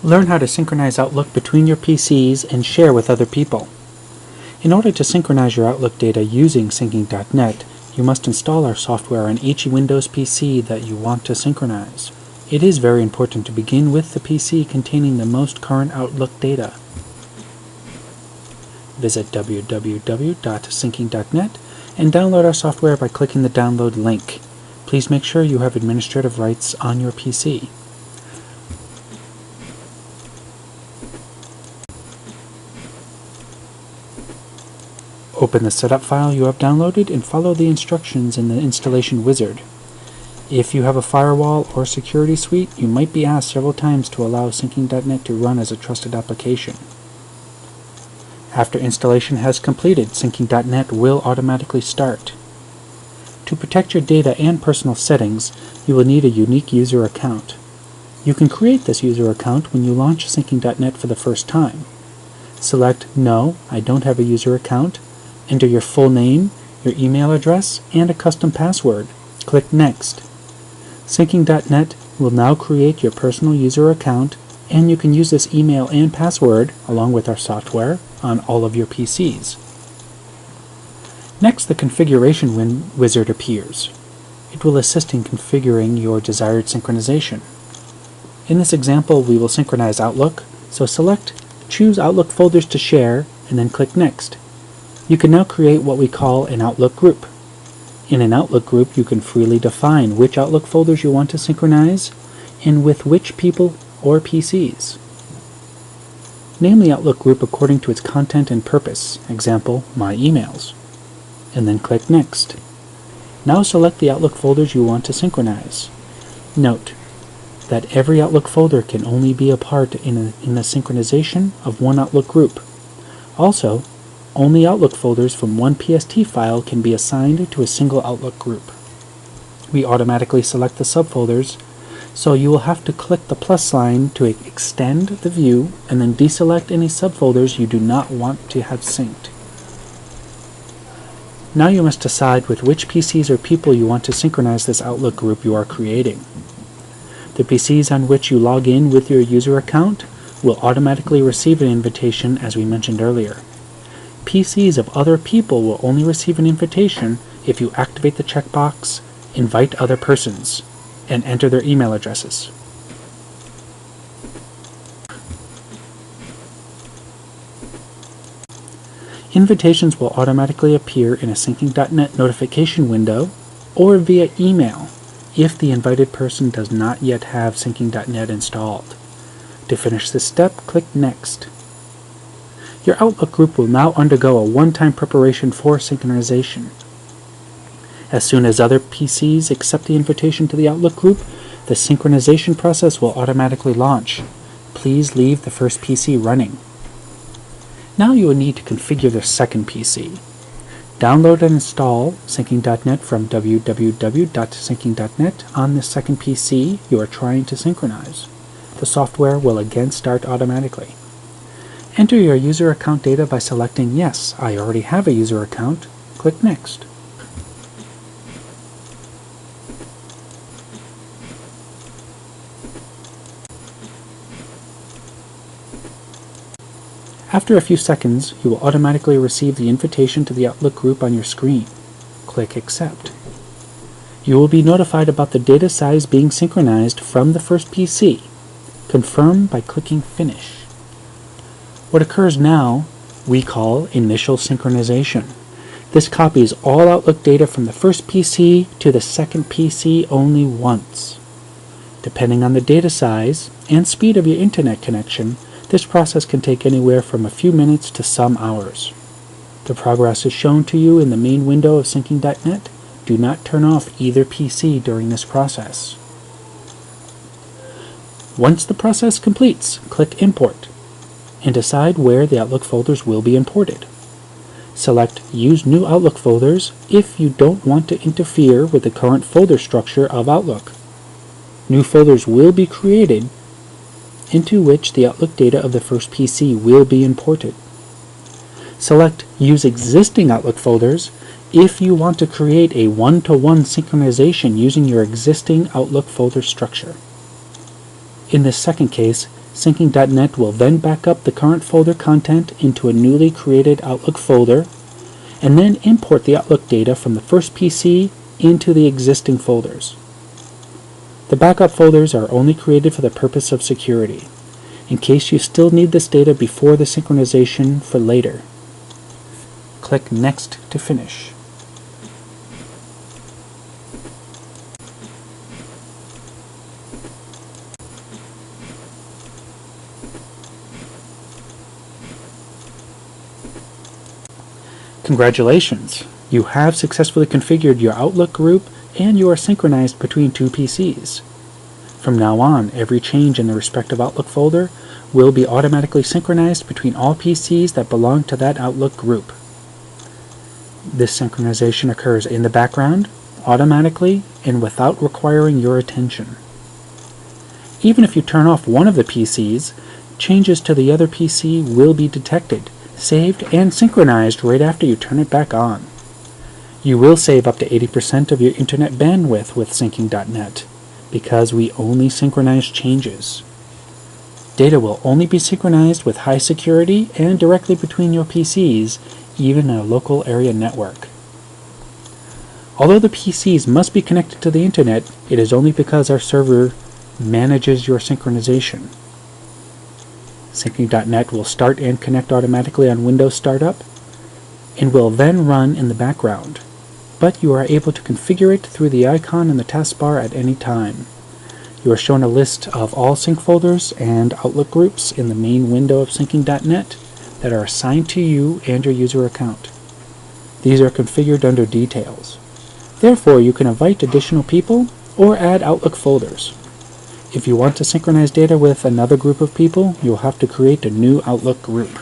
Learn how to synchronize Outlook between your PCs and share with other people. In order to synchronize your Outlook data using Syncing.net, you must install our software on each Windows PC that you want to synchronize. It is very important to begin with the PC containing the most current Outlook data. Visit www.syncing.net and download our software by clicking the download link. Please make sure you have administrative rights on your PC. Open the setup file you have downloaded and follow the instructions in the installation wizard. If you have a firewall or security suite, you might be asked several times to allow Syncing.net to run as a trusted application. After installation has completed, Syncing.net will automatically start. To protect your data and personal settings, you will need a unique user account. You can create this user account when you launch Syncing.net for the first time. Select No, I don't have a user account. Enter your full name, your email address, and a custom password. Click Next. Syncing.net will now create your personal user account, and you can use this email and password, along with our software, on all of your PCs. Next, the configuration wizard appears. It will assist in configuring your desired synchronization. In this example, we will synchronize Outlook, so choose Outlook folders to share, and then click Next. You can now create what we call an Outlook group. In an Outlook group, you can freely define which Outlook folders you want to synchronize and with which people or PCs. Name the Outlook group according to its content and purpose, example, My Emails, and then click Next. Now select the Outlook folders you want to synchronize. Note that every Outlook folder can only be a part in the synchronization of one Outlook group. Also, only Outlook folders from one PST file can be assigned to a single Outlook group. We automatically select the subfolders, so you will have to click the plus sign to extend the view and then deselect any subfolders you do not want to have synced. Now you must decide with which PCs or people you want to synchronize this Outlook group you are creating. The PCs on which you log in with your user account will automatically receive an invitation, as we mentioned earlier. PCs of other people will only receive an invitation if you activate the checkbox, Invite Other Persons, and enter their email addresses. Invitations will automatically appear in a Syncing.net notification window or via email if the invited person does not yet have Syncing.net installed. To finish this step, click Next. Your Outlook group will now undergo a one-time preparation for synchronization. As soon as other PCs accept the invitation to the Outlook group, the synchronization process will automatically launch. Please leave the first PC running. Now you will need to configure the second PC. Download and install Syncing.net from www.syncing.net on the second PC you are trying to synchronize. The software will again start automatically. Enter your user account data by selecting Yes, I already have a user account. Click Next. After a few seconds, you will automatically receive the invitation to the Outlook group on your screen. Click Accept. You will be notified about the data size being synchronized from the first PC. Confirm by clicking Finish. What occurs now we call initial synchronization. This copies all Outlook data from the first PC to the second PC only once. Depending on the data size and speed of your internet connection, this process can take anywhere from a few minutes to some hours. The progress is shown to you in the main window of Syncing.net. Do not turn off either PC during this process. Once the process completes, click Import and decide where the Outlook folders will be imported. Select Use New Outlook Folders if you don't want to interfere with the current folder structure of Outlook. New folders will be created into which the Outlook data of the first PC will be imported. Select Use Existing Outlook Folders if you want to create a one-to-one synchronization using your existing Outlook folder structure. In this second case, Syncing.net will then back up the current folder content into a newly created Outlook folder, and then import the Outlook data from the first PC into the existing folders. The backup folders are only created for the purpose of security, in case you still need this data before the synchronization for later. Click Next to finish. Congratulations! You have successfully configured your Outlook group and you are synchronized between two PCs. From now on, every change in the respective Outlook folder will be automatically synchronized between all PCs that belong to that Outlook group. This synchronization occurs in the background, automatically, and without requiring your attention. Even if you turn off one of the PCs, changes to the other PC will be detected, saved, and synchronized right after you turn it back on. You will save up to 80% of your internet bandwidth with Syncing.net, because we only synchronize changes. Data will only be synchronized with high security and directly between your PCs, even in a local area network. Although the PCs must be connected to the internet, it is only because our server manages your synchronization. Syncing.net will start and connect automatically on Windows startup, and will then run in the background, but you are able to configure it through the icon in the taskbar at any time. You are shown a list of all sync folders and Outlook groups in the main window of Syncing.net that are assigned to you and your user account. These are configured under Details. Therefore, you can invite additional people or add Outlook folders. If you want to synchronize data with another group of people, you will have to create a new Outlook group.